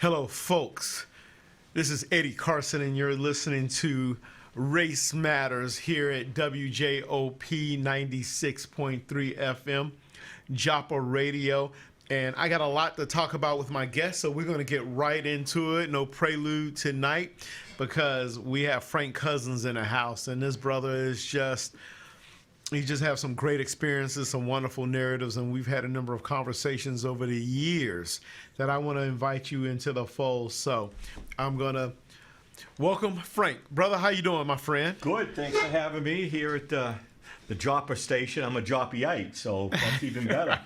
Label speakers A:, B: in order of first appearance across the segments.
A: Hello, folks. This is Eddie Carson, and you're listening to Race Matters here at WJOP 96.3 FM, Joppa Radio. And I got a lot to talk about with my guests, so we're going to get right into it. No prelude tonight because we have Frank Cousins in the house, and this brother is he just has some great experiences, some wonderful narratives, and we've had a number of conversations over the years that I want to invite you into the fold. So I'm going to welcome Frank. Brother, how you doing, my friend?
B: Good. Thanks for having me here at the Joppa station. I'm a Joppiite, so that's even better.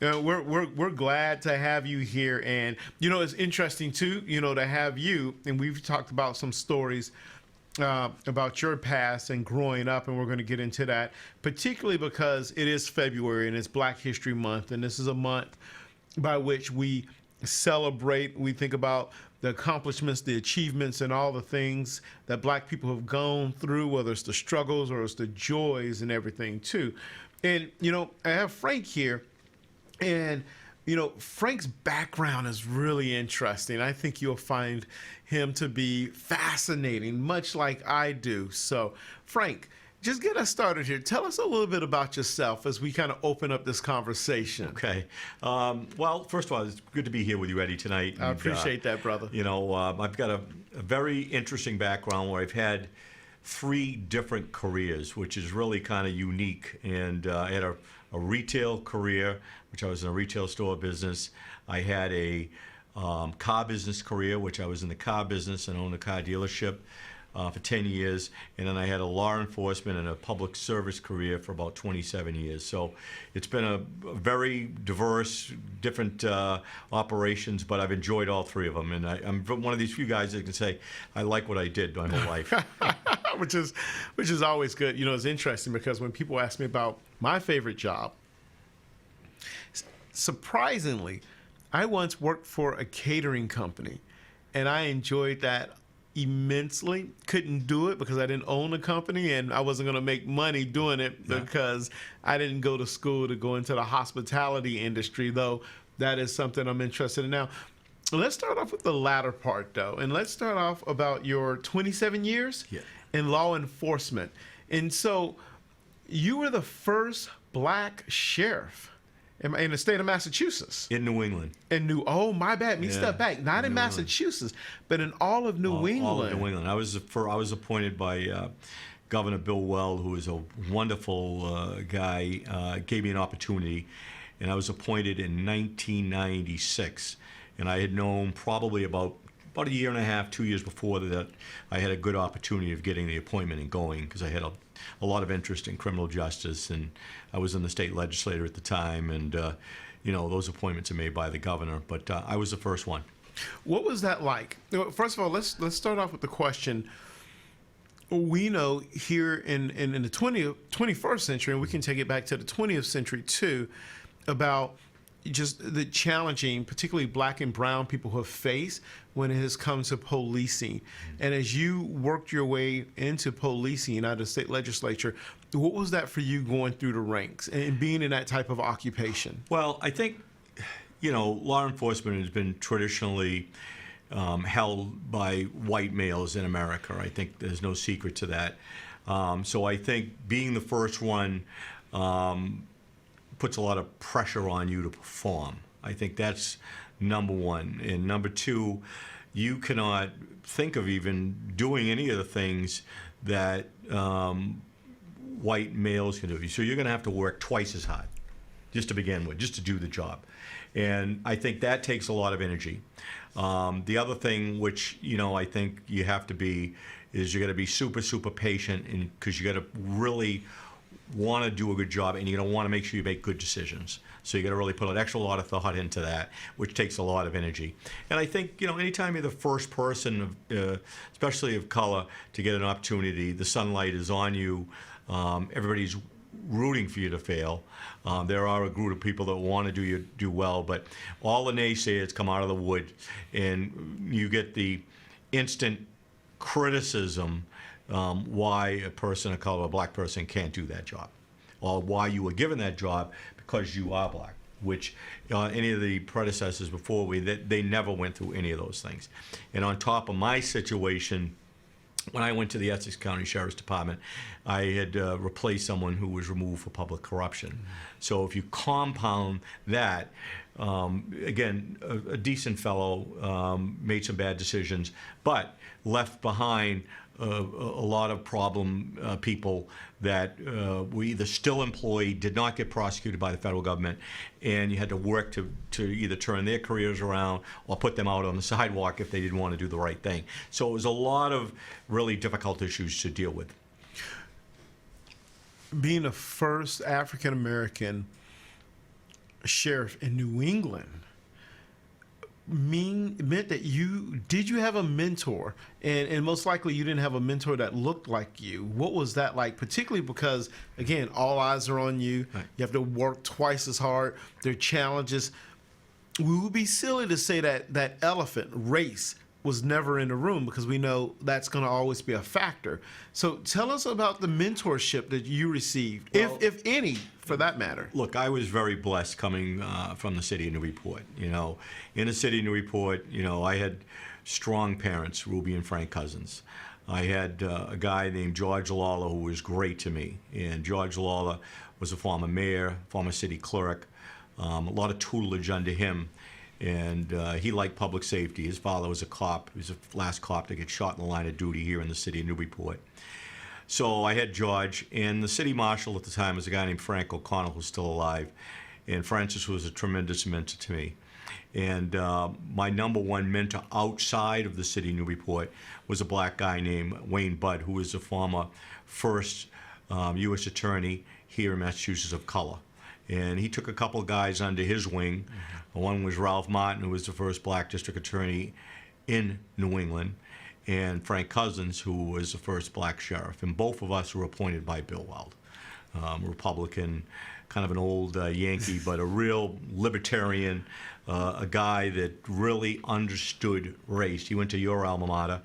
A: We're glad to have you here. And, it's interesting, too, to have you. And we've talked about some stories about your past and growing up, and we're going to get into that, particularly because it is February and it's Black History Month, and this is a month by which we celebrate, we think about the accomplishments, the achievements, and all the things that Black people have gone through, whether it's the struggles or it's the joys and everything, too. And, I have Frank here, and Frank's background is really interesting. I think you'll find him to be fascinating, much like I do. So, Frank, just get us started here. Tell us a little bit about yourself as we kind of open up this conversation.
B: Okay. Well, first of all, it's good to be here with you, Eddie, tonight.
A: I appreciate that, brother.
B: I've got a very interesting background where I've had 3 different careers, which is really kind of unique. And I had a retail career, which I was in a retail store business. I had a car business career, which I was in the car business and owned a car dealership for 10 years. And then I had a law enforcement and a public service career for about 27 years. So it's been a very diverse, different operations, but I've enjoyed all 3 of them. And I'm one of these few guys that can say, I like what I did my whole life.
A: which is always good. It's interesting because when people ask me about my favorite job, surprisingly, I once worked for a catering company, and I enjoyed that immensely. Couldn't do it because I didn't own a company, and I wasn't going to make money doing it because I didn't go to school to go into the hospitality industry, though that is something I'm interested in now. Let's start off with the latter part, though, and let's start off about your 27 years in law enforcement. And so you were the first Black sheriff in the state of Massachusetts.
B: In New England.
A: Oh, my bad. Step back. Not in Massachusetts, but in all of New England.
B: All of New England. I was appointed by Governor Bill Weld, who is a wonderful guy, gave me an opportunity, and I was appointed in 1996. And I had known probably about a year and a half, 2 years before that, I had a good opportunity of getting the appointment and going because I had a lot of interest in criminal justice, and I was in the state legislature at the time, and those appointments are made by the governor, but I was the first one.
A: What was that like? First of all, let's start off with the question. We know here in the 21st century, and we can take it back to the 20th century too, about just the challenging, particularly Black and brown people have faced when it has come to policing. And as you worked your way into policing out of the state legislature, what was that for you going through the ranks and being in that type of occupation?
B: Well, I think, law enforcement has been traditionally held by white males in America. I think there's no secret to that. So I think being the first one puts a lot of pressure on you to perform. I think that's number one. And number 2, you cannot think of even doing any of the things that white males can do. So you're going to have to work twice as hard just to begin with, just to do the job. And I think that takes a lot of energy. The other thing which, I think you have to be is you got to be super, super patient, and because you got to really want to do a good job, and you're going to want to make sure you make good decisions. So you got to really put an extra lot of thought into that, which takes a lot of energy. And I think, anytime you're the first person, especially of color, to get an opportunity, the sunlight is on you. Everybody's rooting for you to fail. There are a group of people that want to do well, but all the naysayers come out of the wood, and you get the instant criticism why a person of color, a Black person, can't do that job, or why you were given that job because you are Black. which any of the predecessors before they never went through any of those things. And on top of my situation, when I went to the Essex County Sheriff's Department, I had replaced someone who was removed for public corruption. So if you compound that, again, a decent fellow, made some bad decisions, but left behind a lot of problem people that were either still employed, did not get prosecuted by the federal government, and you had to work to either turn their careers around or put them out on the sidewalk if they didn't want to do the right thing. So it was a lot of really difficult issues to deal with.
A: Being the first African American sheriff in New England meant that you have a mentor, and most likely you didn't have a mentor that looked like you. What was that like, particularly because, again, all eyes are on you.
B: Right.
A: You have to work twice as hard. There are challenges. We would be silly to say that elephant race was never in the room, because we know that's going to always be a factor. So tell us about the mentorship that you received,
B: Well,
A: if any, for that matter.
B: Look, I was very blessed coming from the city of Newburyport. In the city of Newburyport, I had strong parents, Ruby and Frank Cousins. I had a guy named George Lawler who was great to me. And George Lawler was a former mayor, former city clerk, a lot of tutelage under him. And he liked public safety. His father was a cop. He was the last cop to get shot in the line of duty here in the city of Newburyport. So I had George, and the city marshal at the time was a guy named Frank O'Connell, who's still alive. And Francis was a tremendous mentor to me. And my number one mentor outside of the city of Newburyport was a black guy named Wayne Budd, who was the former first U.S. attorney here in Massachusetts of color. And he took a couple of guys under his wing. One was Ralph Martin, who was the first black district attorney in New England, and Frank Cousins, who was the first black sheriff. And both of us were appointed by Bill Weld, Republican, kind of an old Yankee, but a real libertarian, a guy that really understood race. He went to your alma mater,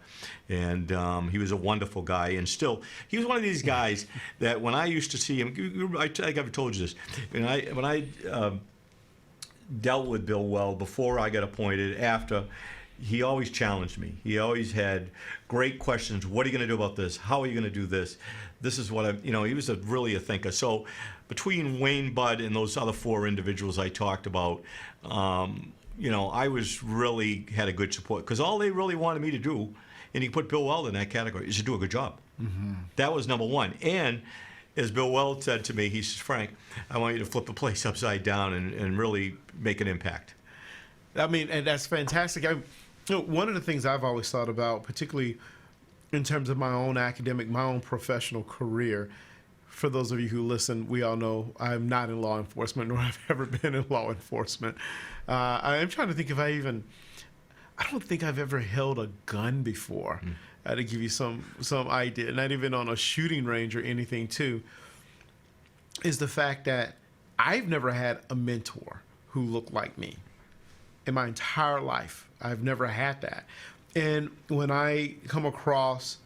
B: and he was a wonderful guy. And still, he was one of these guys that when I used to see him, I think I've told you this, when I dealt with Bill Weld before I got appointed, after, he always challenged me. He always had great questions. What are you going to do about this? How are you going to do this? This is what he was really a thinker. So between Wayne Budd and those other four individuals I talked about, I was really had a good support, because all they really wanted me to do, and you put Bill Weld in that category, is to do a good job. Mm-hmm. That was number one. And as Bill Weld said to me, he says, Frank, I want you to flip the place upside down and really make an impact.
A: I mean, and that's fantastic. One of the things I've always thought about, particularly in terms of my own academic, my own professional career, for those of you who listen, we all know I'm not in law enforcement, nor have ever been in law enforcement. I'm trying to think if I don't think I've ever held a gun before. To give you some idea, not even on a shooting range or anything too, is the fact that I've never had a mentor who looked like me in my entire life. I've never had that. And when I come across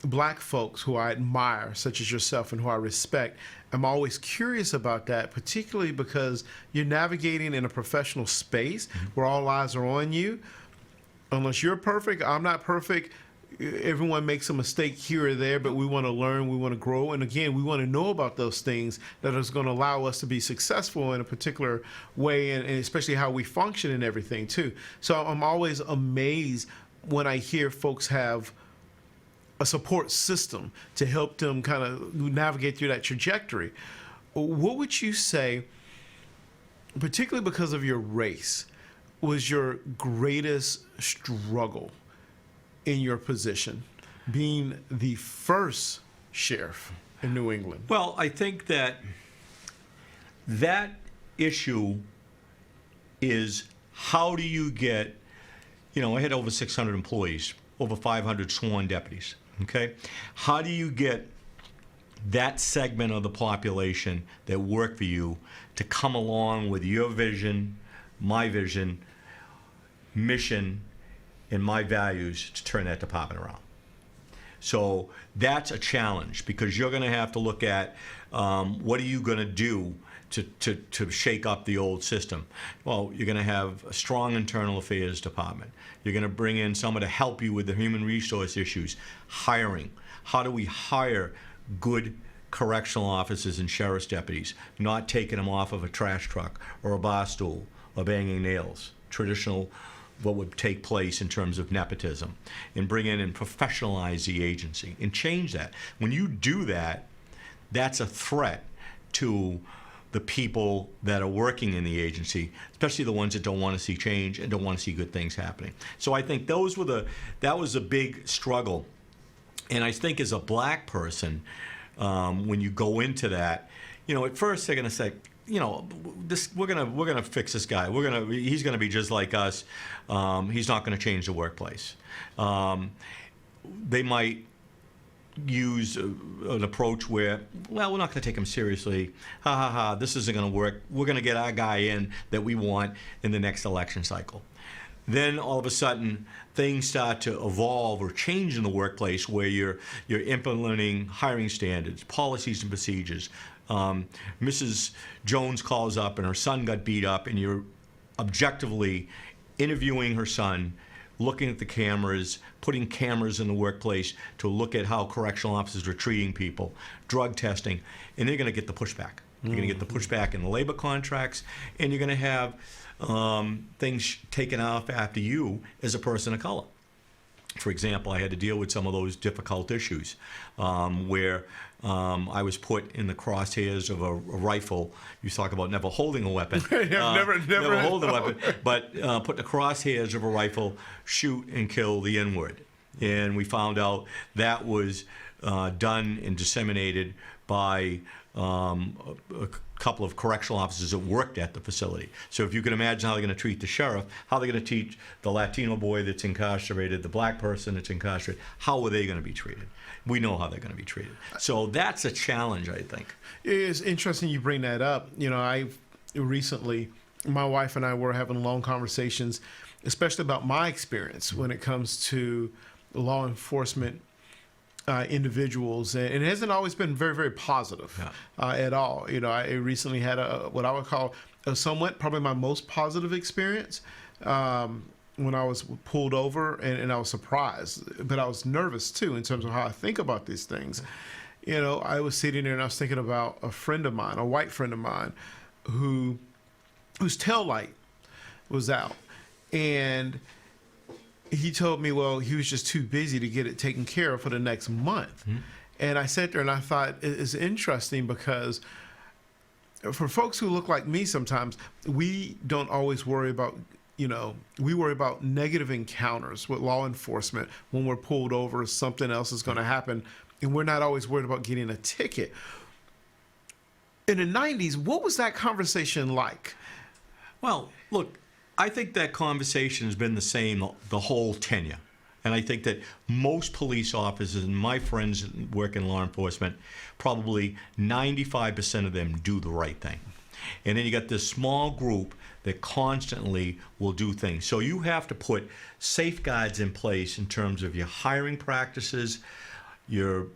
A: black folks who I admire, such as yourself, and who I respect, I'm always curious about that, particularly because you're navigating in a professional space where all eyes are on you. Unless you're perfect, I'm not perfect. Everyone makes a mistake here or there, but we want to learn, we want to grow, and again, we want to know about those things that is going to allow us to be successful in a particular way, and especially how we function and everything too. So I'm always amazed when I hear folks have a support system to help them kind of navigate through that trajectory. What would you say, particularly because of your race, was your greatest struggle in your position, being the first sheriff in New England?
B: Well, I think that issue is, how do you get, I had over 600 employees, over 500 sworn deputies, okay? How do you get that segment of the population that work for you to come along with your vision, my vision, mission, and my values to turn that department around? So that's a challenge, because you're going to have to look at what are you going to do to shake up the old system? Well, you're going to have a strong internal affairs department. You're going to bring in someone to help you with the human resource issues, hiring. How do we hire good correctional officers and sheriff's deputies, not taking them off of a trash truck or a bar stool or banging nails, traditional what would take place in terms of nepotism, and bring in and professionalize the agency and change that. When you do that, that's a threat to the people that are working in the agency, especially the ones that don't want to see change and don't want to see good things happening. So I think that was a big struggle. And I think as a black person, when you go into that, at first they're going to say, we're gonna fix this guy. He's gonna be just like us. He's not gonna change the workplace. They might use an approach where, well, we're not going to take him seriously. Ha ha ha, this isn't going to work. We're going to get our guy in that we want in the next election cycle. Then all of a sudden, things start to evolve or change in the workplace where you're implementing hiring standards, policies and procedures. Mrs. Jones calls up and her son got beat up, and you're objectively interviewing her son, looking at the cameras, putting cameras in the workplace to look at how correctional officers are treating people, drug testing, and they're going to get the pushback. You're going to get the pushback in the labor contracts, and you're going to have things taken off after you as a person of color. For example, I had to deal with some of those difficult issues where I was put in the crosshairs of a rifle. You talk about never holding a weapon.
A: never
B: hold a weapon, but put the crosshairs of a rifle, shoot and kill the N-word. And we found out that was done and disseminated by a couple of correctional officers that worked at the facility. So if you can imagine how they're going to treat the sheriff, how they're going to teach the Latino boy that's incarcerated, the black person that's incarcerated, how are they going to be treated? We know how they're going to be treated. So that's a challenge, I think.
A: It's interesting you bring that up. I recently, my wife and I were having long conversations, especially about my experience when it comes to law enforcement individuals, and it hasn't always been very, very positive at all. I recently had what I would call probably my most positive experience when I was pulled over, and I was surprised, but I was nervous too in terms of how I think about these things. I was sitting there and I was thinking about a friend of mine, a white friend of mine, whose tail light was out, and he told me, well, he was just too busy to get it taken care of for the next month. Mm-hmm. And I sat there and I thought, it's interesting because for folks who look like me sometimes, we don't always worry about, we worry about negative encounters with law enforcement. When we're pulled over, something else is going to happen, and we're not always worried about getting a ticket. In the 90s, what was that conversation like?
B: Well, look, I think that conversation has been the same the whole tenure. And I think that most police officers and my friends that work in law enforcement, probably 95% of them do the right thing. And then you got this small group that constantly will do things. So you have to put safeguards in place in terms of your hiring practices, your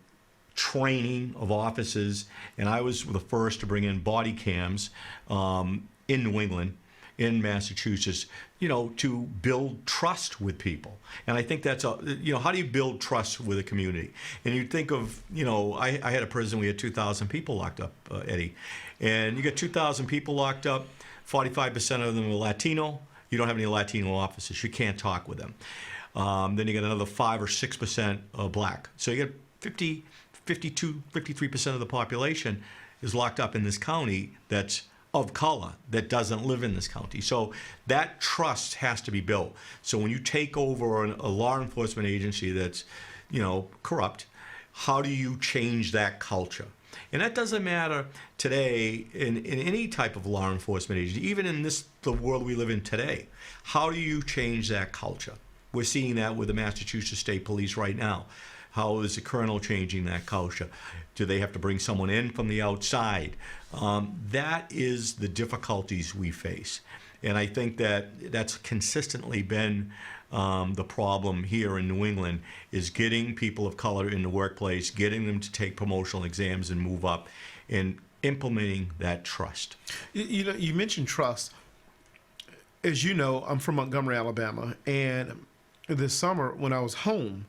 B: training of officers. And I was the first to bring in body cams in New England, in Massachusetts, to build trust with people. And I think that's, how do you build trust with a community? And you think of, I had a prison, we had 2,000 people locked up, Eddie. And you got 2,000 people locked up, 45% of them are Latino. You don't have any Latino officers. You can't talk with them. Then you got another 5 or 6% black. So you got 50, 52, 53% of the population is locked up in this county that's of color, that doesn't live in this county. So that trust has to be built. So when you take over a law enforcement agency that's, corrupt, how do you change that culture? And that doesn't matter today in any type of law enforcement agency, even in the world we live in today. How do you change that culture? We're seeing that with the Massachusetts State Police right now. How is the colonel changing that culture? Do they have to bring someone in from the outside? That is the difficulties we face. And I think that that's consistently been the problem here in New England, is getting people of color in the workplace, getting them to take promotional exams and move up, and implementing that trust.
A: You know, you mentioned trust. As you know, I'm from Montgomery, Alabama, and this summer when I was home,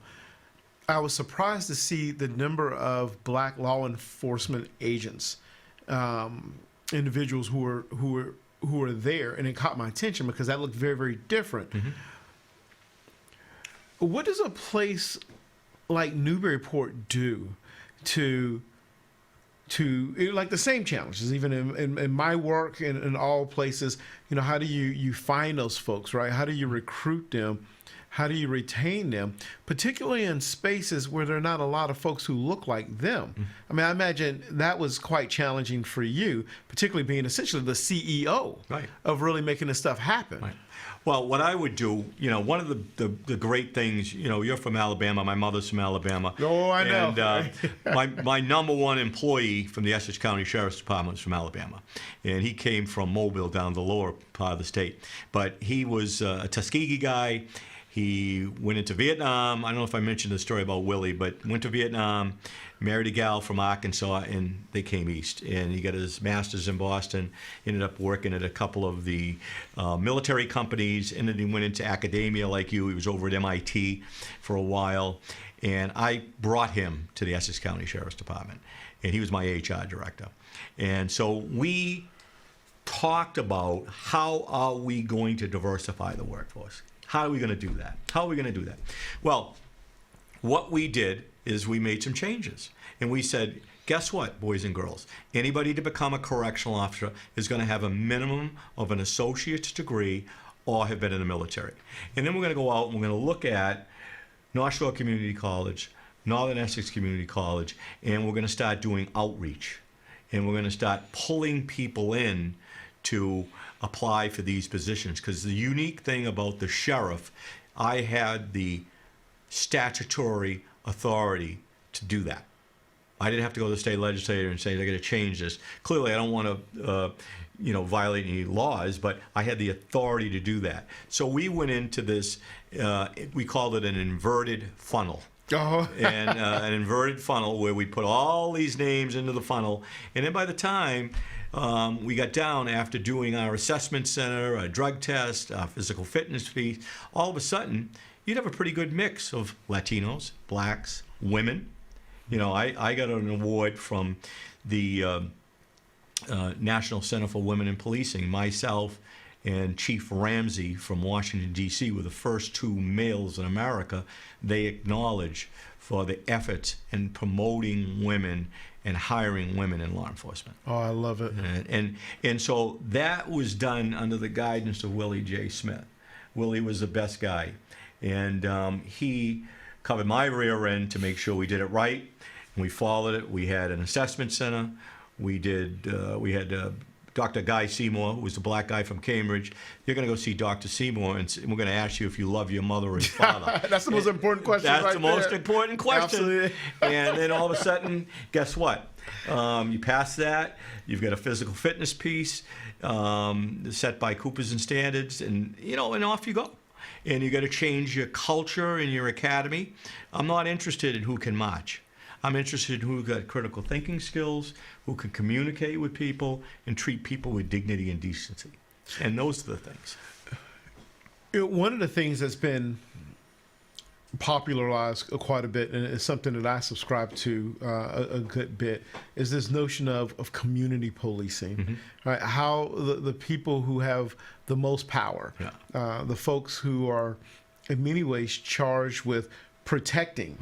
A: I was surprised to see the number of black law enforcement agents, individuals who were there, and it caught my attention because that looked very, very different.
B: Mm-hmm.
A: What does a place like Newburyport do to like the same challenges, even in my work and in all places? You know, how do you find those folks, right? How do you recruit them? How do you retain them, particularly in spaces where there are not a lot of folks who look like them? Mm-hmm. I mean, I imagine that was quite challenging for you, particularly being essentially the CEO of really making this stuff happen.
B: Right. Well, what I would do, you know, one of the great things, you know, you're from Alabama, my mother's from Alabama.
A: Oh, I know.
B: And my number one employee from the Essex County Sheriff's Department was from Alabama. And he came from Mobile, down the lower part of the state. But he was a Tuskegee guy. He went into Vietnam. I don't know if I mentioned the story about Willie, but went to Vietnam, married a gal from Arkansas, and they came east. And he got his master's in Boston, ended up working at a couple of the military companies, and then he went into academia like you. He was over at MIT for a while. And I brought him to the Essex County Sheriff's Department, and he was my HR director. And so we talked about, how are we going to diversify the workforce? How are we going to do that? How are we going to do that? Well, what we did is we made some changes. And we said, guess what, boys and girls? Anybody to become a correctional officer is going to have a minimum of an associate's degree or have been in the military. And then we're going to go out and we're going to look at North Shore Community College, Northern Essex Community College, and we're going to start doing outreach. And we're going to start pulling people in to apply for these positions. Because the unique thing about the sheriff, I had the statutory authority to do that. I didn't have to go to the state legislature and say they're going to change this. Clearly, I don't want to, violate any laws, but I had the authority to do that. So we went into this. We called it an inverted funnel.
A: Oh.
B: And an inverted funnel where we put all these names into the funnel, and then by the time we got down, after doing our assessment center, a drug test, a physical fitness piece, all of a sudden, you'd have a pretty good mix of Latinos, blacks, women. You know, I got an award from the National Center for Women in Policing. Myself and Chief Ramsey from Washington, D.C. were the first two males in America they acknowledge for the efforts in promoting women and hiring women in law enforcement.
A: Oh, I love it.
B: And so that was done under the guidance of Willie J. Smith. Willie was the best guy. And he covered my rear end to make sure we did it right. And we followed it. We had an assessment center. We had Dr. Guy Seymour, who was the black guy from Cambridge. You're going to go see Dr. Seymour, and we're going to ask you if you love your mother or your father.
A: That's the most important question.
B: That's the most important question.
A: Absolutely.
B: And then all of a sudden, guess what? You pass that. You've got a physical fitness piece set by Coopers and Standards, and and off you go. And you got to change your culture in your academy. I'm not interested in who can march. I'm interested in who got critical thinking skills, who can communicate with people, and treat people with dignity and decency. And those are the things.
A: One of the things that's been popularized quite a bit, and it's something that I subscribe to a good bit, is this notion of community policing. Mm-hmm. Right? How the people who have the most power, the folks who are in many ways charged with protecting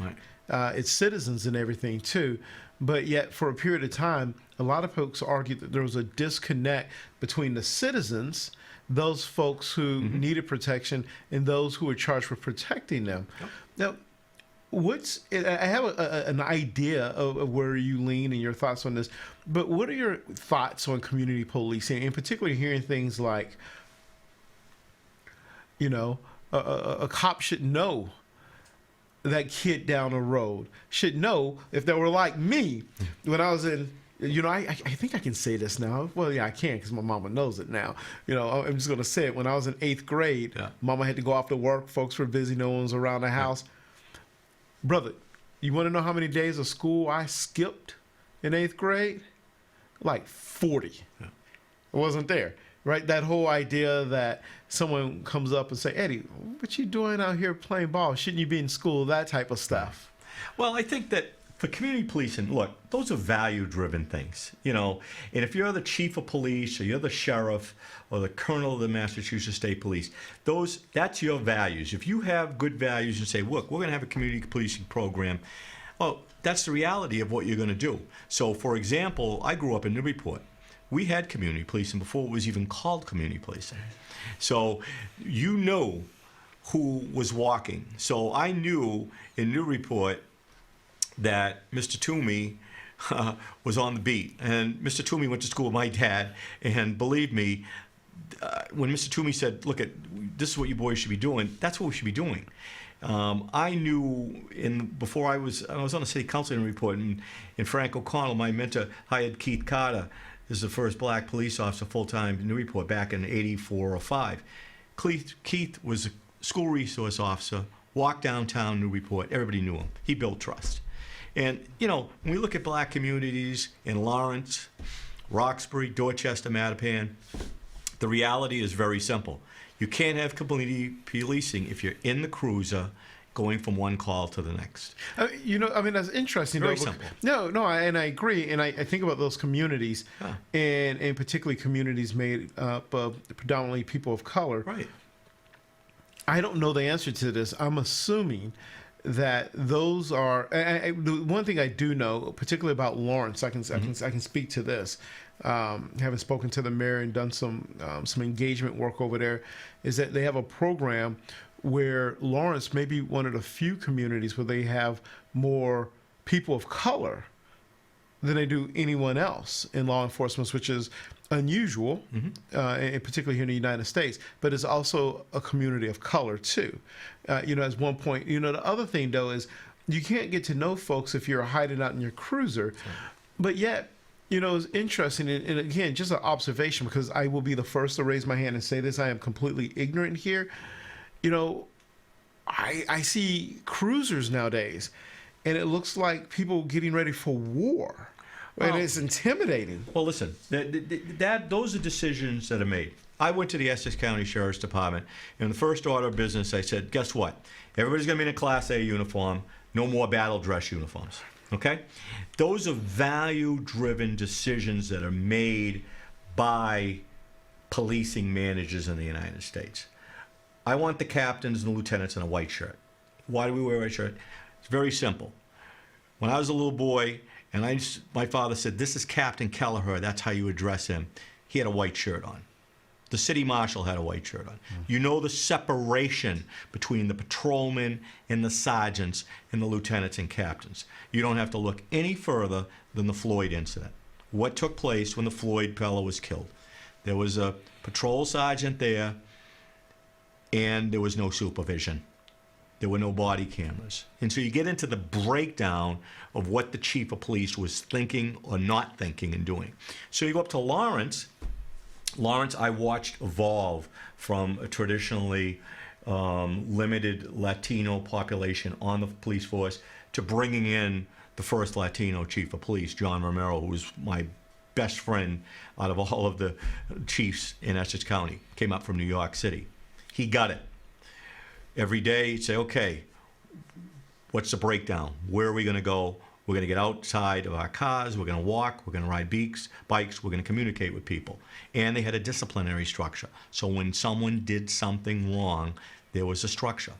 A: its citizens and everything too, but yet for a period of time, a lot of folks argue that there was a disconnect between the citizens, those folks who needed protection, and those who were charged with protecting them. Yep. Now, I have an idea of where you lean and your thoughts on this, but what are your thoughts on community policing, and particularly hearing things like, a cop should know that kid down the road, should know, if they were like me when I was in I think I can say this now. Well, yeah, I can because my mama knows it now. I'm just going to say it. When I was in 8th grade, Mama had to go off to work. Folks were busy. No one was around the house. Brother, you want to know how many days of school I skipped in 8th grade? Like 40. I wasn't there. Right? That whole idea that someone comes up and say, Eddie, what you doing out here playing ball? Shouldn't you be in school? That type of stuff.
B: Well, I think that for community policing, look, those are value-driven things, And if you're the chief of police or you're the sheriff or the colonel of the Massachusetts State Police, that's your values. If you have good values and say, look, we're going to have a community policing program, well, that's the reality of what you're going to do. So, for example, I grew up in Newburyport. We had community policing before it was even called community policing. So you know who was walking. So I knew in Newburyport that Mr. Toomey was on the beat. And Mr. Toomey went to school with my dad. And believe me, when Mr. Toomey said, look, this is what you boys should be doing, that's what we should be doing. I knew before I was on the city council in Newburyport, and Frank O'Connell, my mentor, hired Keith Carter. This is the first black police officer full-time in Newburyport back in 84 or 5. Keith was a school resource officer, walked downtown Newburyport. Everybody knew him. He built trust. And, when we look at black communities in Lawrence, Roxbury, Dorchester, Mattapan, the reality is very simple. You can't have community policing if you're in the cruiser going from one call to the next.
A: That's interesting.
B: Very simple.
A: And I agree. And I think about those communities, and particularly communities made up of predominantly people of color.
B: Right.
A: I don't know the answer to this. I'm assuming that those are. The one thing I do know, particularly about Lawrence, I can speak to this. Having spoken to the mayor and done some engagement work over there, is that they have a program where Lawrence may be one of the few communities where they have more people of color than they do anyone else in law enforcement, which is unusual, and particularly here in the United States. But it's also a community of color too. As one point, the other thing though is you can't get to know folks if you're hiding out in your cruiser, but yet. It's interesting, and again, just an observation, because I will be the first to raise my hand and say this. I am completely ignorant here. I see cruisers nowadays, and it looks like people getting ready for war. And it's intimidating.
B: Well, listen, those are decisions that are made. I went to the Essex County Sheriff's Department, and in the first order of business, I said, guess what? Everybody's going to be in a Class A uniform, no more battle dress uniforms. Okay? Those are value-driven decisions that are made by policing managers in the United States. I want the captains and the lieutenants in a white shirt. Why do we wear a white shirt? It's very simple. When I was a little boy, and my father said, this is Captain Kelleher, that's how you address him. He had a white shirt on. The city marshal had a white shirt on. You know the separation between the patrolmen and the sergeants and the lieutenants and captains. You don't have to look any further than the Floyd incident. What took place when the Floyd fellow was killed? There was a patrol sergeant there, and there was no supervision. There were no body cameras. And so you get into the breakdown of what the chief of police was thinking or not thinking and doing. So you go up to Lawrence. Lawrence, I watched evolve from a traditionally limited Latino population on the police force to bringing in the first Latino chief of police, John Romero, who was my best friend out of all of the chiefs in Essex County, came up from New York City. He got it. Every day he'd say, okay, what's the breakdown? Where are we going to go? We're going to get outside of our cars. We're going to walk. We're going to ride bikes. We're going to communicate with people. And they had a disciplinary structure. So when someone did something wrong, there was a structure.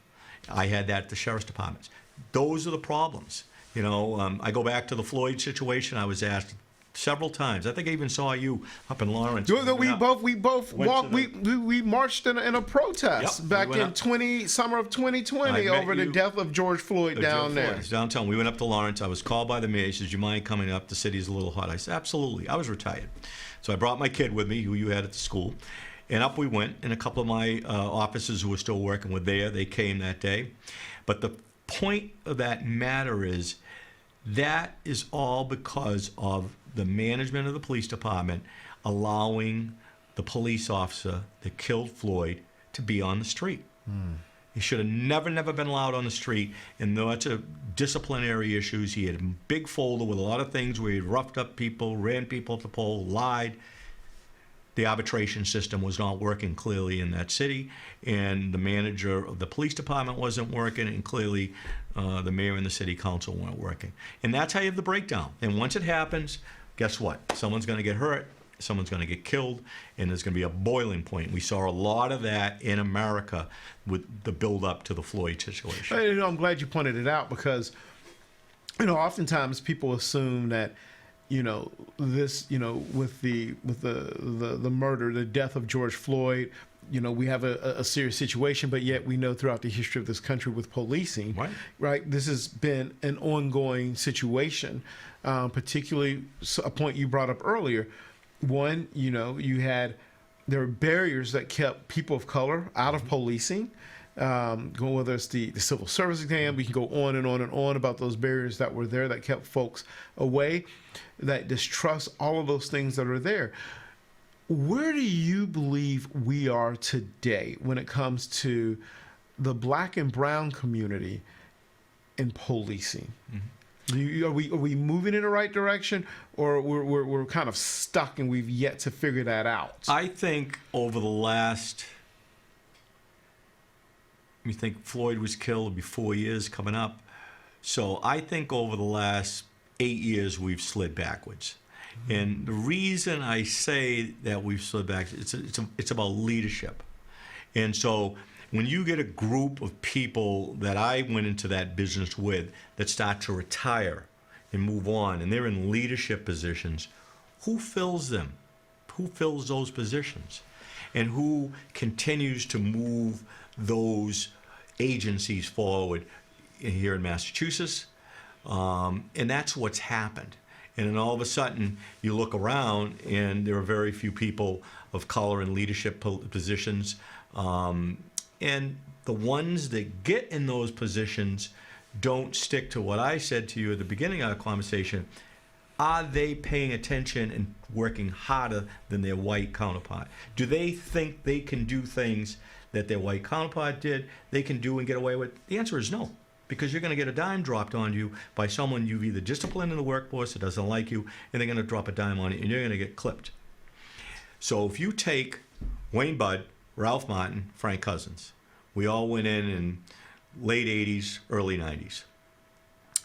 B: I had that at the sheriff's departments. Those are the problems. I go back to the Floyd situation. I was asked several times. I think I even saw you up in Lawrence.
A: We both walked. We marched in a protest back in summer of 2020 over the death of George Floyd down there.
B: Downtown. We went up to Lawrence. I was called by the mayor. He says, "Do you mind coming up? The city's a little hot." I said, "Absolutely." I was retired, so I brought my kid with me, who you had at the school, and up we went. And a couple of my officers who were still working were there. They came that day, but the point of that matter is, That is all because of the management of the police department allowing the police officer that killed Floyd to be on the street. He should have never been allowed on the street. And that's a disciplinary issues. He had a big folder with a lot of things where he roughed up people, ran people up the pole, lied. The arbitration system was not working clearly in that city, and the manager of the police department wasn't working, and clearly the mayor and the city council weren't working. And that's how you have the breakdown. And once it happens, guess what? Someone's going to get hurt, someone's going to get killed, and there's going to be a boiling point. We saw a lot of that in America with the build-up to the Floyd situation.
A: I'm glad you pointed it out because, oftentimes people assume that, this, with the murder, the death of George Floyd, we have a serious situation, but yet we know throughout the history of this country with policing, right? This has been an ongoing situation, particularly a point you brought up earlier. One, there were barriers that kept people of color out of policing. Whether it's the civil service exam, we can go on and on and on about those barriers that were there that kept folks away, that distrust, all of those things that are there. Where do you believe we are today when it comes to the black and brown community in policing? Are we moving in the right direction, or we're kind of stuck and we've yet to figure that out?
B: I think over the last, you think Floyd was killed, it'll be 4 years coming up. So I think over the last 8 years we've slid backwards. And the reason I say that we've slid back, it's about leadership. And so when you get a group of people that I went into that business with that start to retire and move on, and they're in leadership positions, who fills them? Who fills those positions? And who continues to move those agencies forward here in Massachusetts? And that's what's happened. And then all of a sudden, you look around, and there are very few people of color in leadership positions. And the ones that get in those positions don't stick to what I said to you at the beginning of our conversation. Are they paying attention and working harder than their white counterpart? Do they think they can do things that their white counterpart did, they can do and get away with? The answer is no. Because you're going to get a dime dropped on you by someone you've either disciplined in the workforce that doesn't like you, and they're going to drop a dime on you, and you're going to get clipped. So if you take Wayne Budd, Ralph Martin, Frank Cousins, we all went in late 80s, early 90s.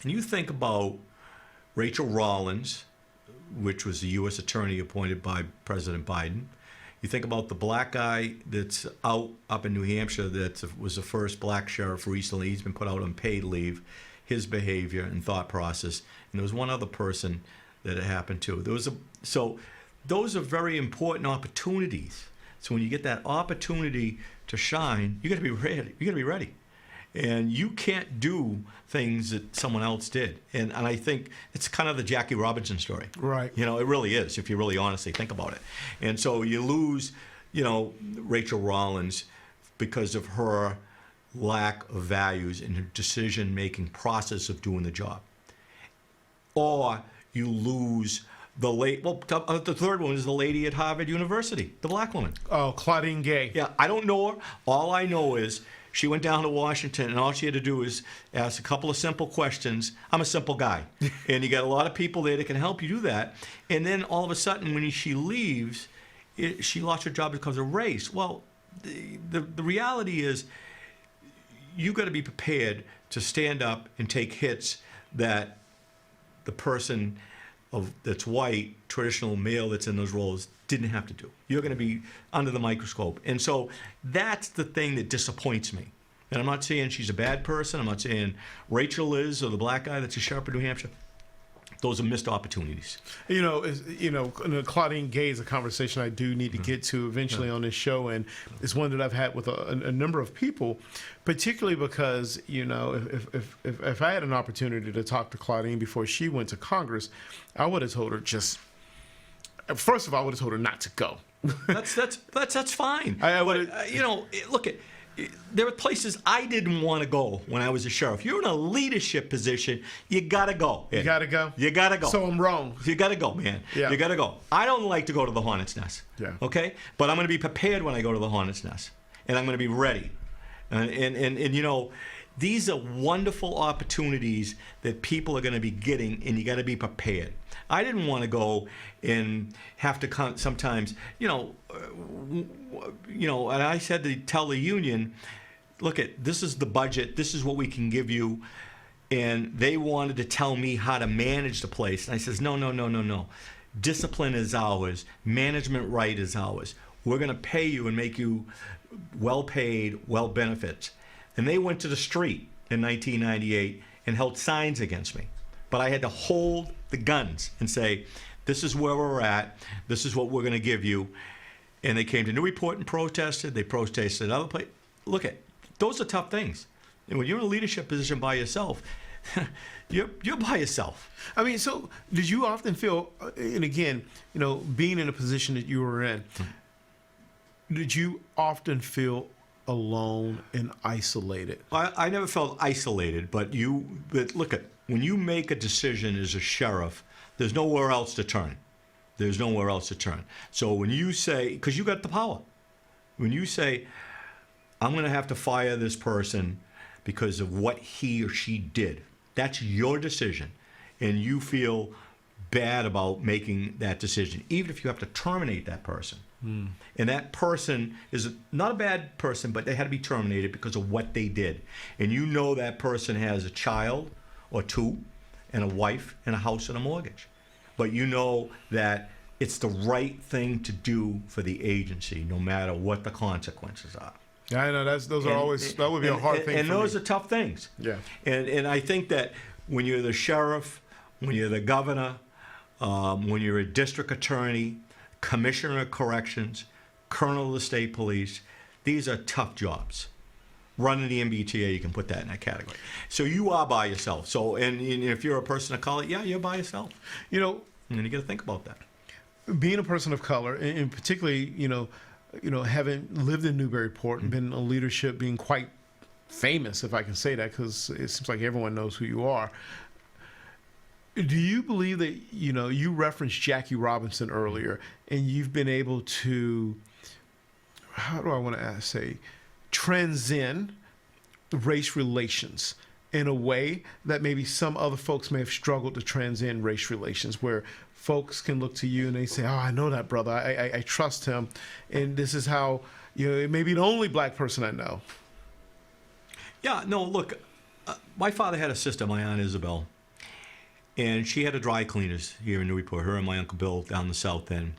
B: And you think about Rachel Rollins, which was the U.S. attorney appointed by President Biden. You think about the black guy that's up in New Hampshire that was the first black sheriff recently. He's been put out on paid leave. His behavior and thought process. And there was one other person that it happened to. So those are very important opportunities. So when you get that opportunity to shine, you got to be ready. You got to be ready. And you can't do things that someone else did. And I think it's kind of the Jackie Robinson story.
A: Right.
B: It really is, if you really honestly think about it. And so you lose, Rachel Rollins because of her lack of values in her decision-making process of doing the job. Or you lose the third one is the lady at Harvard University, the black woman.
A: Oh, Claudine Gay.
B: Yeah, I don't know her. All I know is she went down to Washington, and all she had to do is ask a couple of simple questions. I'm a simple guy. And you got a lot of people there that can help you do that. And then all of a sudden, when she leaves, she lost her job because of race. Well, the reality is you got to be prepared to stand up and take hits that the person that's white, traditional male that's in those roles didn't have to do. You're going to be under the microscope. And so that's the thing that disappoints me. And I'm not saying she's a bad person. I'm not saying Rachel is, or the black guy that's a sheriff in New Hampshire. Those are missed opportunities.
A: Claudine Gay is a conversation I do need to get to eventually on this show, and it's one that I've had with a number of people, particularly because, if I had an opportunity to talk to Claudine before she went to Congress, I would have told her first of all, I would have told her not to go.
B: That's fine.
A: I would.
B: Look, there are places I didn't want to go when I was a sheriff. You're in a leadership position. You got to go.
A: You got to go?
B: You got to go.
A: So I'm wrong.
B: You got to go, man.
A: Yeah.
B: You got to go. I don't like to go to the hornet's nest.
A: Yeah.
B: Okay? But I'm going to be prepared when I go to the hornet's nest. And I'm going to be ready. And you know, these are wonderful opportunities that people are going to be getting, and you got to be prepared. I didn't want to go and have to sometimes, and I said to tell the union, look, this is the budget, this is what we can give you, and they wanted to tell me how to manage the place, and I says, no. Discipline is ours. Management right is ours. We're going to pay you and make you well paid, well benefits. And they went to the street in 1998 and held signs against me. But I had to hold the guns and say, this is where we're at. This is what we're going to give you. And they came to Newburyport and protested. They protested other places. Look, those are tough things. And when you're in a leadership position by yourself, you're by yourself.
A: I mean, so did you often feel, and again, being in a position that you were in, did you often feel alone and isolated?
B: I never felt isolated, but look, when you make a decision as a sheriff, there's nowhere else to turn. There's nowhere else to turn. So when you say, because you got the power, when you say, I'm going to have to fire this person because of what he or she did, that's your decision, and you feel bad about making that decision, even if you have to terminate that person. And that person is not a bad person, but they had to be terminated because of what they did. And that person has a child or two and a wife and a house and a mortgage. But you know that it's the right thing to do for the agency, no matter what the consequences are.
A: Yeah, I know those are always, that would be a hard thing.
B: And
A: for
B: those
A: me.
B: are tough things.
A: Yeah.
B: And I think that when you're the sheriff, when you're the governor, when you're a district attorney, commissioner of corrections, colonel of the state police, these are tough jobs. Running the MBTA, you can put that in that category. So you are by yourself. So, and if you're a person of color, yeah, you're by yourself. And you got to think about that.
A: Being a person of color, and particularly, having lived in Newburyport and been in leadership, being quite famous, if I can say that, because it seems like everyone knows who you are. Do you believe that, you referenced Jackie Robinson earlier, and you've been able to, how do I want to say, transcend race relations in a way that maybe some other folks may have struggled to transcend race relations, where folks can look to you and they say, oh, I know that brother. I trust him. And this is how, it may be the only black person I know.
B: Yeah, no, look, my father had a sister, my Aunt Isabel. And she had a dry cleaners here in Newburyport. Her and my Uncle Bill down the south end.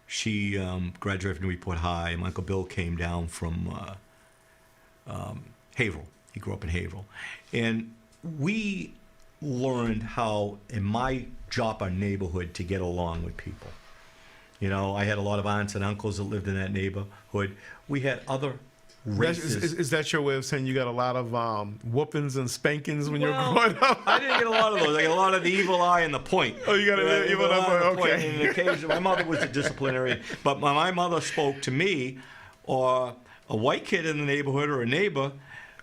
B: She graduated from Newburyport High. My Uncle Bill came down from Haverhill. He grew up in Haverhill. And we learned how, in my Joppa neighborhood, to get along with people. I had a lot of aunts and uncles that lived in that neighborhood. We had other races.
A: Is that your way of saying you got a lot of whoopings and spankings when you were growing up?
B: I didn't get a lot of those. I got a lot of the evil eye and the point.
A: Oh, you got an evil eye, okay.
B: And occasionally, my mother was a disciplinarian, but my mother spoke to me, or a white kid in the neighborhood or a neighbor.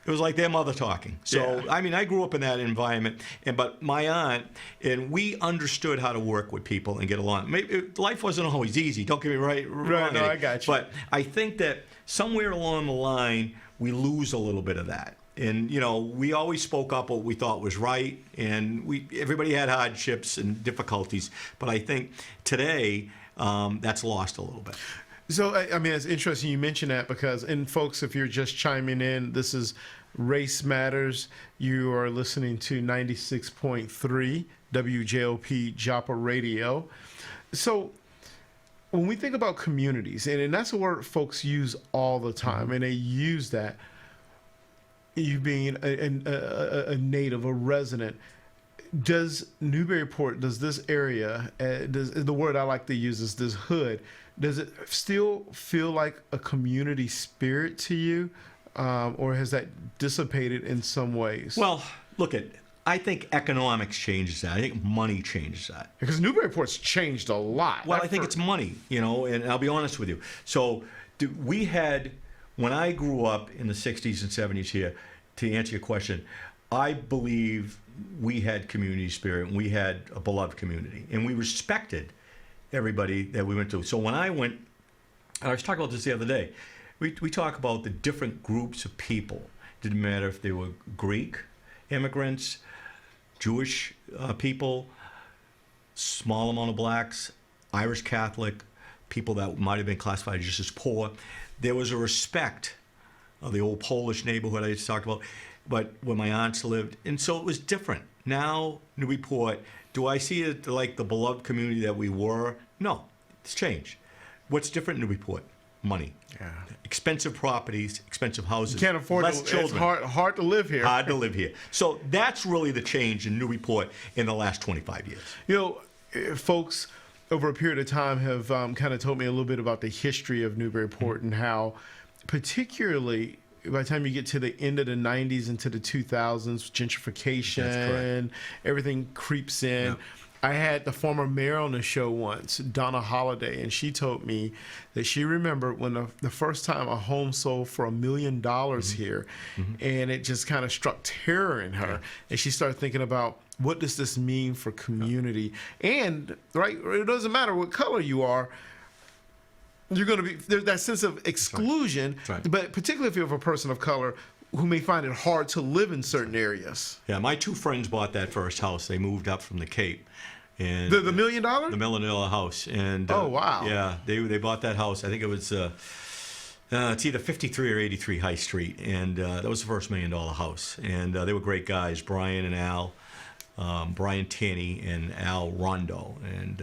B: It was like their mother talking. So, yeah. I mean, I grew up in that environment, but my aunt, and we understood how to work with people and get along. Life wasn't always easy. Don't get me wrong.
A: Right, no, I got you.
B: But I think that somewhere along the line, we lose a little bit of that. And, we always spoke up what we thought was right, and everybody had hardships and difficulties. But I think today, that's lost a little bit.
A: So, I mean, it's interesting you mention that, because, and folks, if you're just chiming in, this is Race Matters. You are listening to 96.3 WJOP Joppa Radio. So, when we think about communities, and that's a word folks use all the time, and they use that, you being a native, a resident, does Newburyport, does this area, the word I like to use is this hood, does it still feel like a community spirit to you, or has that dissipated in some ways?
B: Well, look, I think economics changes that. I think money changes that.
A: Because Newburyport's changed a lot.
B: Well, I think it's money, and I'll be honest with you. So we had when I grew up in the 60s and 70s here, to answer your question, I believe we had community spirit and we had a beloved community and we respected everybody that we went to. So when I went, and I was talking about this the other day, we talk about the different groups of people. Didn't matter if they were Greek immigrants, Jewish people, small amount of blacks, Irish Catholic, people that might have been classified just as poor. There was a respect of the old Polish neighborhood I just talked about, but where my aunts lived. And so it was different. Now, Newburyport, do I see it like the beloved community that we were? No, it's changed. What's different in Newburyport? Money.
A: Yeah.
B: Expensive properties, expensive houses.
A: You can't afford
B: less
A: to,
B: children.
A: It's hard to live here.
B: Hard to live here. So that's really the change in Newburyport in the last 25 years.
A: You know, folks over a period of time have kind of told me a little bit about the history of Newburyport and how, particularly by the time you get to the end of the 90s into the 2000s, gentrification, everything creeps in.
B: Yep.
A: I had the former mayor on the show once, Donna Holliday, and she told me that she remembered when the first time a home sold for $1 million here, and it just kind of struck terror in her. And she started thinking about, what does this mean for community? And, right, it doesn't matter what color you are, you're going to be, there's that sense of exclusion, but particularly if you're a person of color who may find it hard to live in certain areas.
B: Yeah, my two friends bought that first house. They moved up from the Cape. And
A: the $1 million?
B: The $1 million house. And
A: oh, wow.
B: Yeah, they bought that house. I think it was, it's either 53 or 83 High Street. And that was the first $1 million house. And they were great guys, Brian and Al. Brian Tanny and Al Rondo, and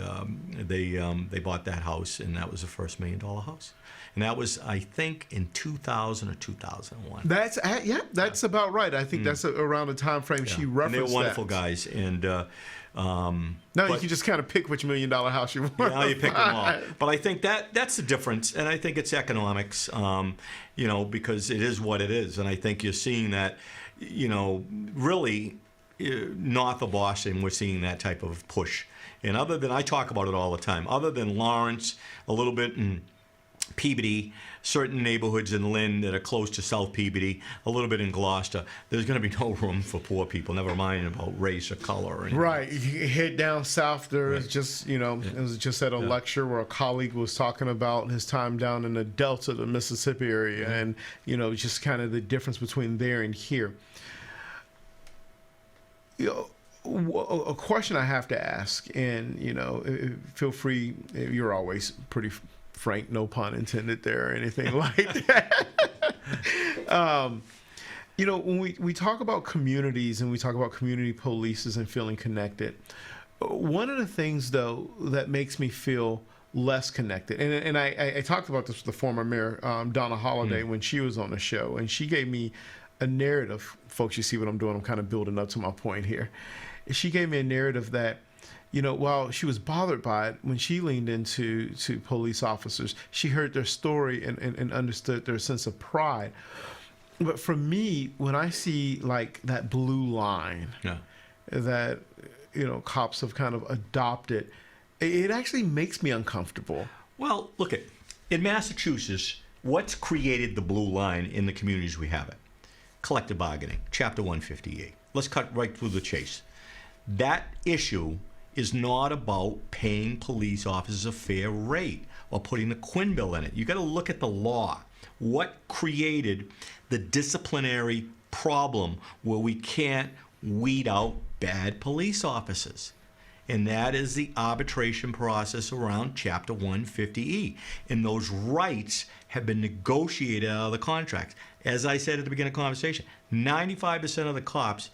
B: they bought that house, and that was the first $1 million house, and that was, I think, in 2000 or 2001.
A: That's about right. I think that's around the time frame she referenced.
B: And they were wonderful guys, and
A: now you can just kind of pick which $1 million house you want.
B: Yeah, now you pick them all. But I think that's the difference, and I think it's economics, because it is what it is, and I think you're seeing that, really. North of Boston, we're seeing that type of push. And other than, I talk about it all the time, other than Lawrence, a little bit in Peabody, certain neighborhoods in Lynn that are close to South Peabody, a little bit in Gloucester, there's going to be no room for poor people, never mind about race or color. Or anything.
A: Right. You head down south, there is just, it was just at a lecture where a colleague was talking about his time down in the Delta of the Mississippi area and, just kind of the difference between there and here. A question I have to ask, and feel free. You're always pretty frank, no pun intended there, or anything like that. When we talk about communities and we talk about community polices and feeling connected, one of the things though that makes me feel less connected, and I talked about this with the former mayor Donna Holliday when she was on the show, and she gave me a narrative. Folks, you see what I'm doing? I'm kind of building up to my point here. She gave me a narrative that, while she was bothered by it, when she leaned into police officers, she heard their story and understood their sense of pride. But for me, when I see like that blue line that, cops have kind of adopted, it actually makes me uncomfortable.
B: Well, look, in Massachusetts, what's created the blue line in the communities we have it? Collective bargaining, Chapter 158. Let's cut right through the chase. That issue is not about paying police officers a fair rate or putting a Quinn bill in it. You got to look at the law. What created the disciplinary problem where we can't weed out bad police officers? And that is the arbitration process around Chapter 150E. And those rights have been negotiated out of the contracts. As I said at the beginning of the conversation, 95% of the cops,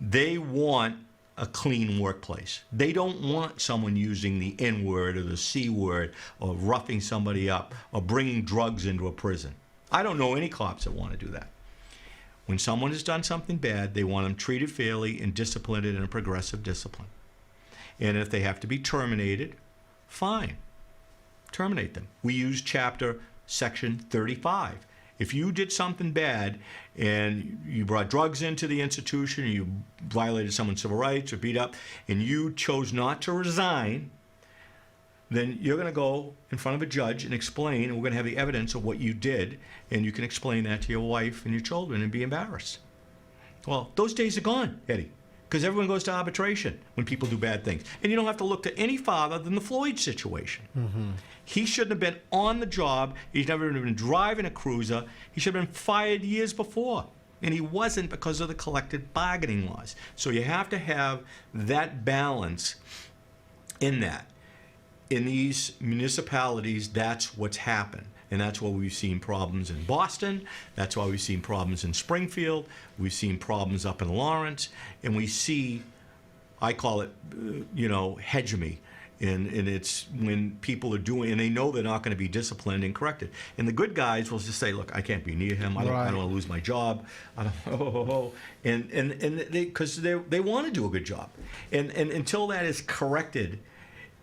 B: they want a clean workplace. They don't want someone using the N word or the C word or roughing somebody up or bringing drugs into a prison. I don't know any cops that want to do that. When someone has done something bad, they want them treated fairly and disciplined in a progressive discipline. And if they have to be terminated, fine. Terminate them. We use Section 35. If you did something bad and you brought drugs into the institution, you violated someone's civil rights or beat up, and you chose not to resign, then you're going to go in front of a judge and explain, and we're going to have the evidence of what you did, and you can explain that to your wife and your children and be embarrassed. Well, those days are gone, Eddie, because everyone goes to arbitration when people do bad things. And you don't have to look to any farther than the Floyd situation. He shouldn't have been on the job. He's never even been driving a cruiser. He should have been fired years before. And he wasn't because of the collective bargaining laws. So you have to have that balance in that. In these municipalities, that's what's happened. And that's why we've seen problems in Boston. That's why we've seen problems in Springfield. We've seen problems up in Lawrence. And we see, I call it, hegemony. And it's when people are doing, and they know they're not going to be disciplined and corrected. And the good guys will just say, look, I can't be near him. I don't want to lose my job. I don't, and because they want to do a good job. And until that is corrected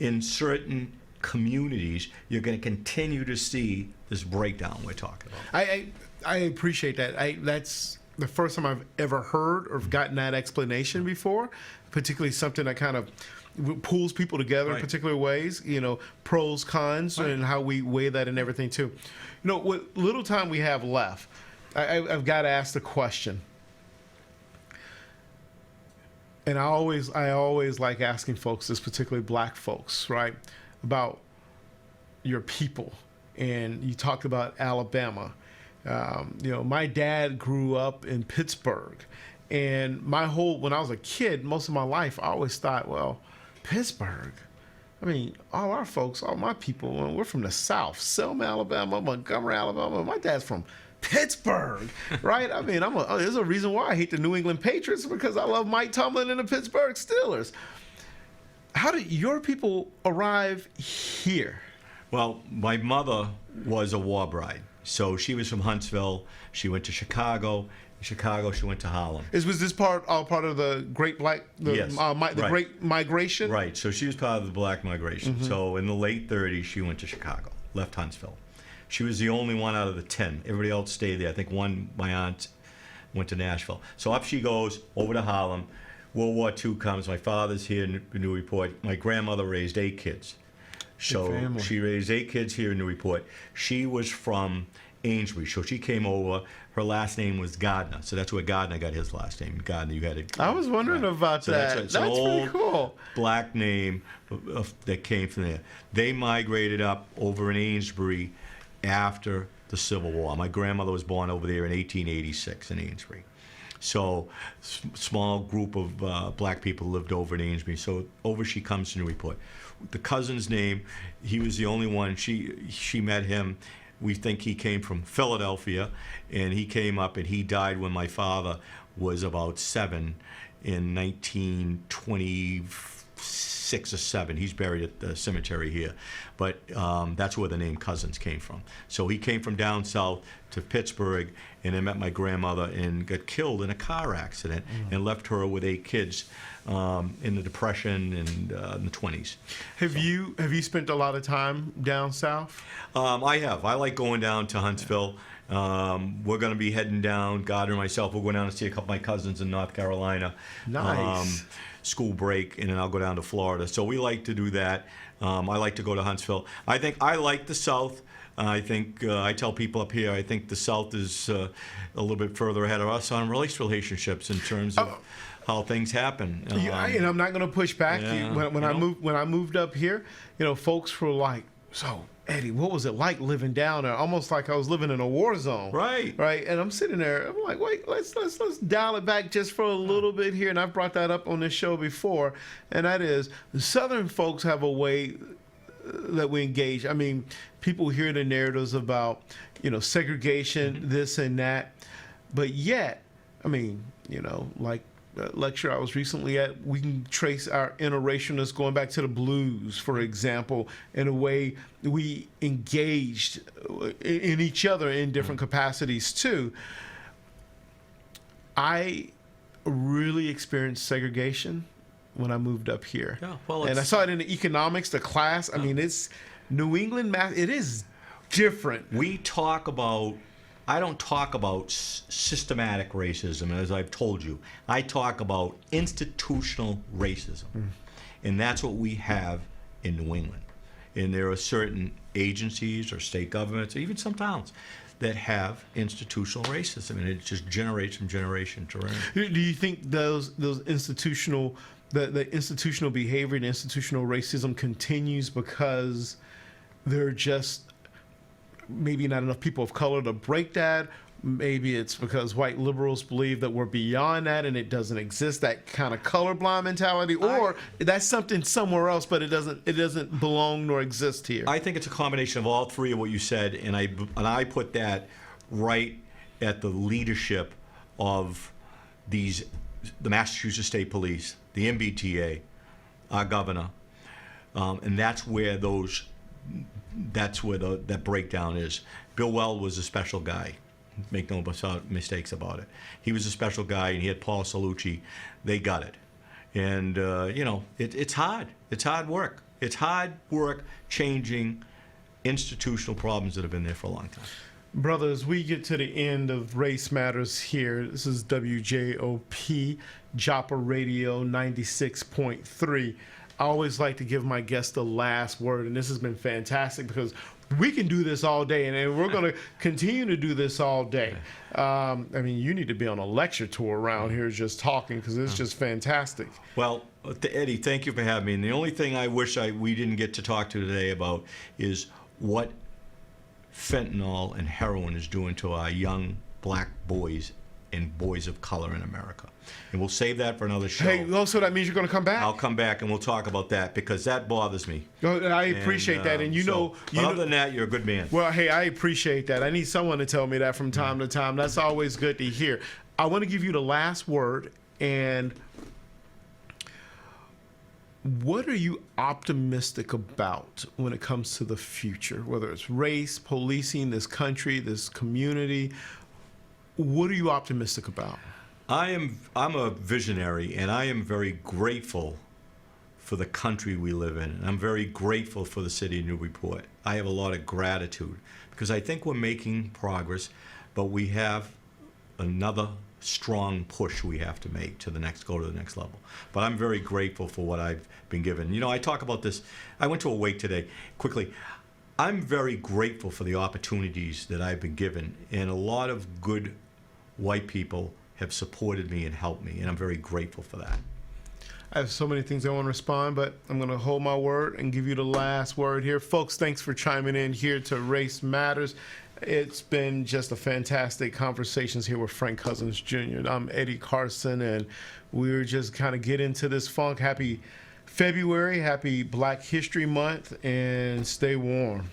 B: in certain communities, you're going to continue to see this breakdown we're talking about.
A: I appreciate that. That's the first time I've ever heard or gotten that explanation before, particularly something that kind of pulls people together in particular ways, pros, cons, and how we weigh that and everything too. What little time we have left, I've got to ask the question. And I always like asking folks, this particularly black folks, right, about your people. And you talked about Alabama. My dad grew up in Pittsburgh. And when I was a kid, most of my life, I always thought, well, Pittsburgh. I mean, all our folks, all my people, we're from the South, Selma, Alabama, Montgomery, Alabama. My dad's from Pittsburgh, right? I mean, there's a reason why I hate the New England Patriots, because I love Mike Tomlin and the Pittsburgh Steelers. How did your people arrive here?
B: Well, my mother was a war bride. So she was from Huntsville. She went to Chicago. In Chicago, she went to Harlem.
A: Was this all part of the Great
B: Yes,
A: Great Migration?
B: Right. So she was part of the Black Migration. So in the late 30s, she went to Chicago, left Huntsville. She was the only one out of the 10. Everybody else stayed there. I think my aunt, went to Nashville. So up she goes, over to Harlem. World War II comes. My father's here in Newburyport. My grandmother raised 8 kids. So she raised 8 kids here in Newburyport. She was from Amesbury, so she came over. Her last name was Gardner, so that's where Gardner got his last name. Gardner, you had it.
A: I was wondering about
B: so
A: that.
B: That's
A: an
B: pretty
A: old cool.
B: Black name that came from there. They migrated up over in Amesbury after the Civil War. My grandmother was born over there in 1886 in Amesbury. So small group of black people lived over in Amesbury. So over she comes to Newburyport. The cousin's name, he was the only one. She met him. We think he came from Philadelphia, and he came up, and he died when my father was about 7 in 1926 or 7. He's buried at the cemetery here. But that's where the name Cousins came from. So he came from down south to Pittsburgh, and then met my grandmother and got killed in a car accident and left her with 8 kids in the Depression and in the 20s.
A: Have you spent a lot of time down south?
B: I have. I like going down to Huntsville. We're going to be heading down, Gardner and myself. We'll go down to see a couple of my cousins in North Carolina.
A: Nice.
B: School break, and then I'll go down to Florida. So we like to do that. I like to go to Huntsville. I think I like the South. I think I tell people up here, I think the South is a little bit further ahead of us on race relationships in terms of how things happen.
A: And I'm not going to push back.
B: Yeah,
A: when I moved up here, folks were like, "So, Eddie, what was it like living down there?" Almost like I was living in a war zone.
B: Right.
A: Right. And I'm sitting there. I'm like, wait, let's dial it back just for a little bit here. And I've brought that up on this show before, and that is Southern folks have a way that we engage. I mean, people hear the narratives about, segregation, this and that, but yet, I mean, like the lecture I was recently at, we can trace our interracialness going back to the blues, for example, in a way we engaged in each other in different capacities too. I really experienced segregation when I moved up here.
B: Yeah, well,
A: and I saw it in the economics, the class. I mean, it's New England math. It is different.
B: I don't talk about systematic racism, as I've told you. I talk about institutional racism. And that's what we have in New England. And there are certain agencies or state governments, or even some towns, that have institutional racism, and it just generates from generation to generation.
A: Do you think those institutional the institutional behavior and institutional racism continues because there are just maybe not enough people of color to break that? Maybe it's because white liberals believe that we're beyond that and it doesn't exist, that kind of colorblind mentality, or that's something somewhere else, but it doesn't belong nor exist here.
B: I think it's a combination of all three of what you said, and I put that right at the leadership of the Massachusetts State Police, the MBTA, our governor, and that's where that breakdown is. Bill Weld was a special guy. Make no mistakes about it. He was a special guy, and he had Paul Salucci. They got it. And, it's hard. It's hard work. It's hard work changing institutional problems that have been there for a long time.
A: Brothers, we get to the end of Race Matters here. This is WJOP, Joppa Radio 96.3. I always like to give my guests the last word, and this has been fantastic because we can do this all day, and we're going to continue to do this all day. You need to be on a lecture tour around here just talking because it's just fantastic.
B: Well, Eddie, thank you for having me. And the only thing I wish we didn't get to talk to today about is what fentanyl and heroin is doing to our young black boys and boys of color in America. And we'll save that for another show.
A: Hey, so that means you're going to come back?
B: I'll come back and we'll talk about that because that bothers me.
A: I appreciate that. And
B: other than that, you're a good man.
A: Well, hey, I appreciate that. I need someone to tell me that from time to time. That's always good to hear. I want to give you the last word. And what are you optimistic about when it comes to the future, whether it's race, policing, this country, this community? What are you optimistic about?
B: I'm a visionary, and I am very grateful for the country we live in. And I'm very grateful for the city of Newburyport. I have a lot of gratitude because I think we're making progress, but we have another strong push we have to make to go to the next level. But I'm very grateful for what I've been given. I talk about this. I went to a wake today. Quickly, I'm very grateful for the opportunities that I've been given, and a lot of good white people have supported me and helped me, and I'm very grateful for that.
A: I have so many things I want to respond, but I'm going to hold my word and give you the last word here. Folks, thanks for chiming in here to Race Matters. It's been just a fantastic conversations here with Frank Cousins Jr. I'm Eddie Carson, and we're just kind of get into this funk. Happy February, happy Black History Month, and stay warm.